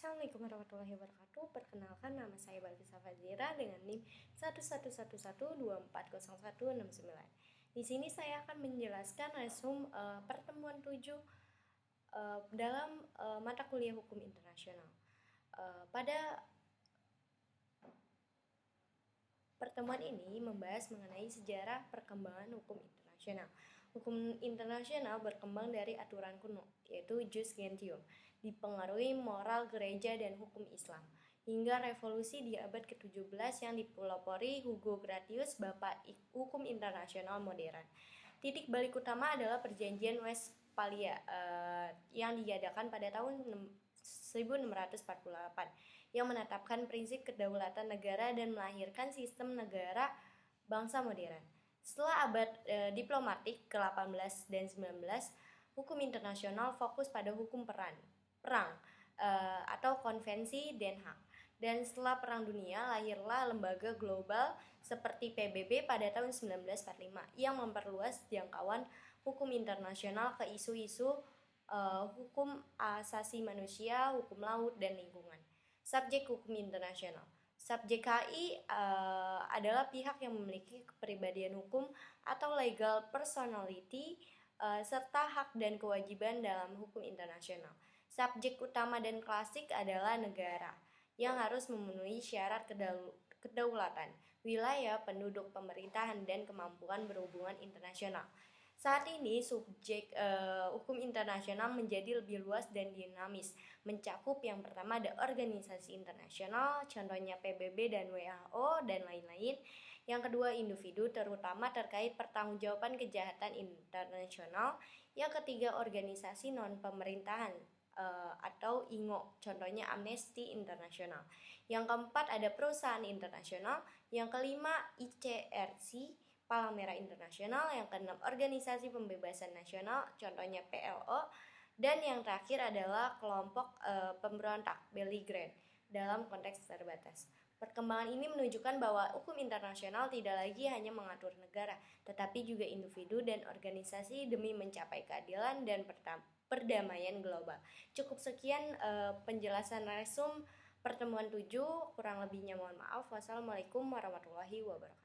Assalamualaikum warahmatullahi wabarakatuh. Perkenalkan, nama saya Balkisa Fazira dengan NIM 1111240169. Di sini saya akan menjelaskan resum pertemuan 7 dalam mata kuliah hukum internasional. Pada pertemuan ini membahas mengenai sejarah perkembangan hukum internasional. Hukum internasional berkembang dari aturan kuno, yaitu jus gentium, dipengaruhi moral gereja dan hukum Islam, hingga revolusi di abad ke-17 yang dipelopori Hugo Gratius, bapak hukum internasional modern. Titik balik utama adalah perjanjian Westphalia yang diadakan pada tahun 1648 yang menetapkan prinsip kedaulatan negara dan melahirkan sistem negara bangsa modern. Setelah abad diplomatik ke-18 dan 19, hukum internasional fokus pada hukum perang atau konvensi Den Haag. Dan setelah Perang Dunia, lahirlah lembaga global seperti PBB pada tahun 1945 yang memperluas jangkauan hukum internasional ke isu-isu hukum asasi manusia, hukum laut, dan lingkungan. Subjek hukum internasional. Subjek HI adalah pihak yang memiliki kepribadian hukum atau legal personality serta hak dan kewajiban dalam hukum internasional. Subjek utama dan klasik adalah negara yang harus memenuhi syarat kedaulatan, wilayah, penduduk, pemerintahan, dan kemampuan berhubungan internasional. Saat ini subjek hukum internasional menjadi lebih luas dan dinamis, mencakup yang pertama ada organisasi internasional, contohnya PBB dan WHO dan lain-lain. Yang kedua individu, terutama terkait pertanggungjawaban kejahatan internasional. Yang ketiga organisasi non-pemerintahan atau INGO, contohnya Amnesty International. Yang keempat ada perusahaan internasional. Yang kelima ICRC, Palang Merah Internasional. Yang keenam organisasi pembebasan nasional, contohnya PLO. Dan yang terakhir adalah kelompok pemberontak Belgrade dalam konteks terbatas. Perkembangan ini menunjukkan bahwa hukum internasional tidak lagi hanya mengatur negara, tetapi juga individu dan organisasi demi mencapai keadilan dan perdamaian global. Cukup sekian penjelasan resum pertemuan 7, kurang lebihnya mohon maaf. Wassalamualaikum warahmatullahi wabarakatuh.